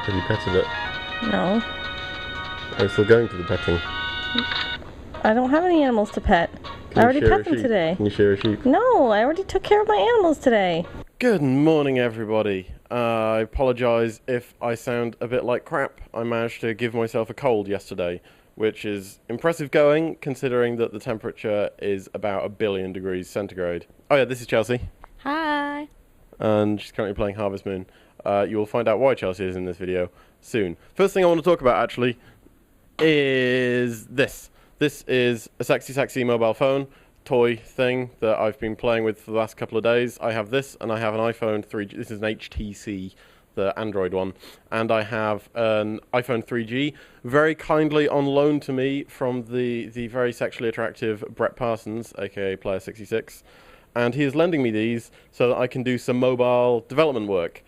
Have you petted it? No. Are you still going to the petting? I don't have any animals to pet. I already pet them today. Can you share a sheep? No, I already took care of my animals today. Good morning, everybody. I apologise if I sound a bit like crap. I managed to give myself a cold yesterday, which is impressive going, considering that the temperature is about 1 billion degrees centigrade. Oh yeah, this is Chelsea. Hi. And she's currently playing Harvest Moon. You will find out why Chelsea is in this video soon. First thing I want to talk about, actually, is this. This is a sexy mobile phone toy thing that I've been playing with for the last couple of days. I have this, and I have an iPhone 3G. This is an HTC, the Android one. And I have an iPhone 3G, very kindly on loan to me from the very sexually attractive Brett Parsons, aka Player66. And he is lending me these so that I can do some mobile development work.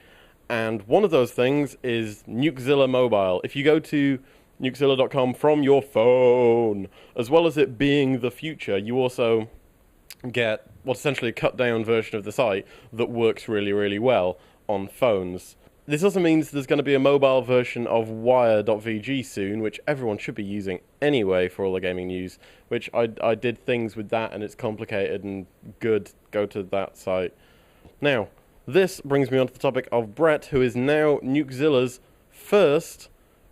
And one of those things is Nukezilla Mobile. If you go to nukezilla.com from your phone, as well as it being the future, you also get what's essentially a cut-down version of the site that works really, really well on phones. This also means there's going to be a mobile version of wire.vg soon, which everyone should be using anyway for all the gaming news, which I did things with that, and it's complicated and good. Go to that site. Now, this brings me on to the topic of Brett, who is now Nukezilla's first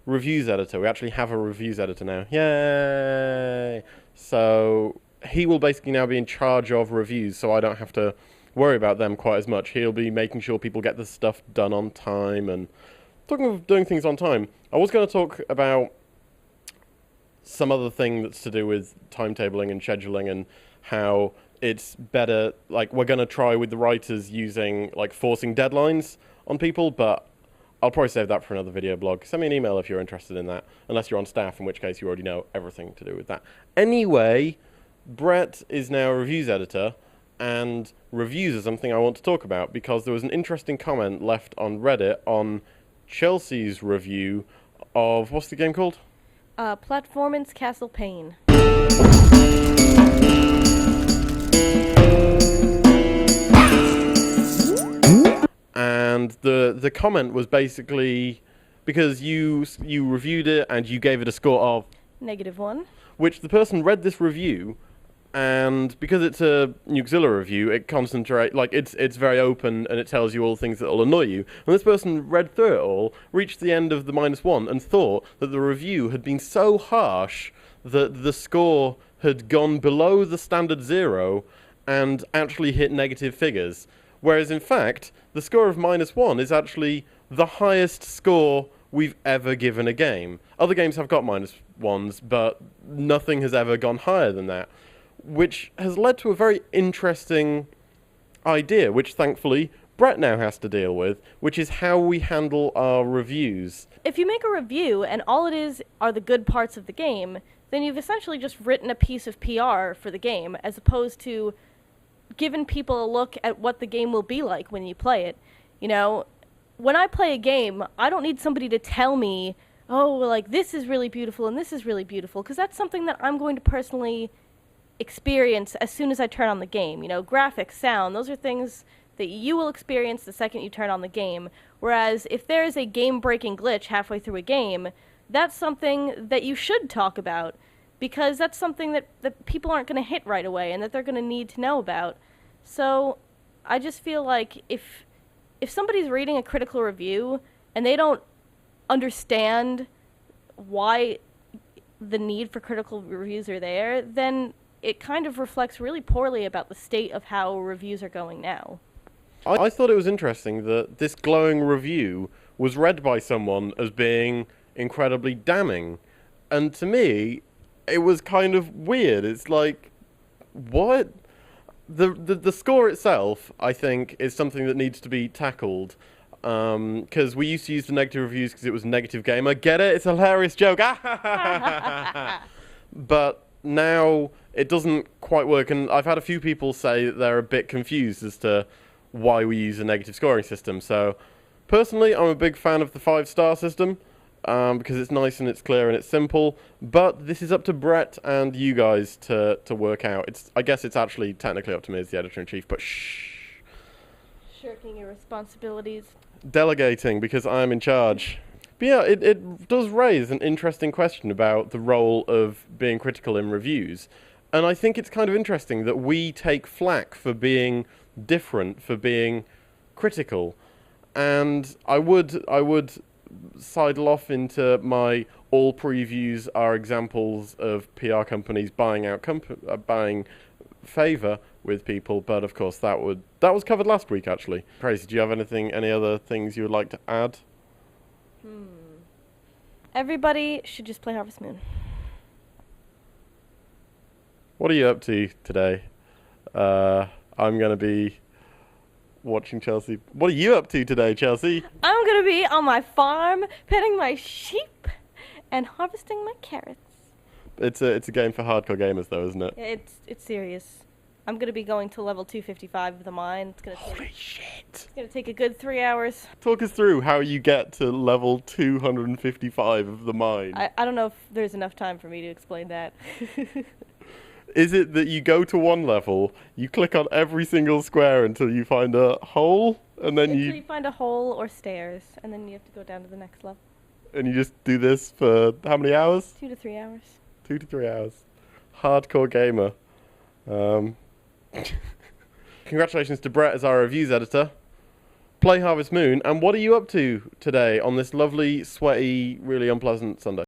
reviews editor. We actually have a reviews editor now. Yay! So he will basically now be in charge of reviews, so I don't have to worry about them quite as much. He'll be making sure people get the stuff done on time. And talking of doing things on time, I was going to talk about some other thing that's to do with timetabling and scheduling and how it's better, like we're going to try with the writers using like forcing deadlines on people, but I'll probably save that for another video blog. Send me an email if you're interested in that, unless you're on staff, in which case you already know everything to do with that. Anyway, Brett is now a reviews editor, and reviews are something I want to talk about because there was an interesting comment left on Reddit on Chelsea's review of, what's the game called? Platformance Castle Pain. And the comment was basically because you reviewed it and you gave it a score of -1. which the person read this review, and because it's a Nukezilla review, it concentrate like it's very open and it tells you all the things that will annoy you. And this person read through it all, reached the end of the -1, and thought that the review had been so harsh that the score had gone below the standard 0 and actually hit negative figures. Whereas in fact, the score of -1 is actually the highest score we've ever given a game. Other games have got -1s, but nothing has ever gone higher than that, which has led to a very interesting idea, which thankfully Brett now has to deal with, which is how we handle our reviews. If you make a review and all it is are the good parts of the game, then you've essentially just written a piece of PR for the game, as opposed to giving people a look at what the game will be like when you play it. You know, when I play a game, I don't need somebody to tell me, oh, like, this is really beautiful and this is really beautiful, because that's something that I'm going to personally experience as soon as I turn on the game. You know, graphics, sound, those are things that you will experience the second you turn on the game. Whereas if there is a game-breaking glitch halfway through a game, that's something that you should talk about, because that's something that people aren't going to hit right away and that they're going to need to know about. So I just feel like if somebody's reading a critical review and they don't understand why the need for critical reviews are there, then it kind of reflects really poorly about the state of how reviews are going now. I thought it was interesting that this glowing review was read by someone as being incredibly damning. And to me, it was kind of weird. It's like, what? The score itself, I think, is something that needs to be tackled. Because we used to use the negative reviews because it was negative gamer. Get it? It's a hilarious joke. But now it doesn't quite work. And I've had a few people say that they're a bit confused as to why we use a negative scoring system. So personally, I'm a big fan of the 5-star system. Because it's nice and it's clear and it's simple, but this is up to Brett and you guys to work out. I guess it's actually technically up to me as the editor-in-chief, but shh. Shirking your responsibilities. Delegating, because I'm in charge. But yeah, it does raise an interesting question about the role of being critical in reviews. And I think it's kind of interesting that we take flack for being different, for being critical. And I would sidle off into my all previews are examples of PR companies buying out buying favor with people, but of course that was covered last week actually. Tracy, do you have any other things you would like to add? Everybody should just play Harvest Moon. What are you up to today? I'm gonna be watching Chelsea. What are you up to today, Chelsea? I'm gonna be on my farm, petting my sheep, and harvesting my carrots. It's a game for hardcore gamers, though, isn't it? It's serious. I'm gonna be going to level 255 of the mine. It's gonna Holy shit! It's gonna take a good 3 hours. Talk us through how you get to level 255 of the mine. I don't know if there's enough time for me to explain that. Is it that you go to one level, you click on every single square until you find a hole, and then Until you find a hole or stairs, and then you have to go down to the next level. and you just do this for how many hours? 2 to 3 hours. 2 to 3 hours. Hardcore gamer. Congratulations to Brett as our reviews editor. Play Harvest Moon, and what are you up to today on this lovely, sweaty, really unpleasant Sunday?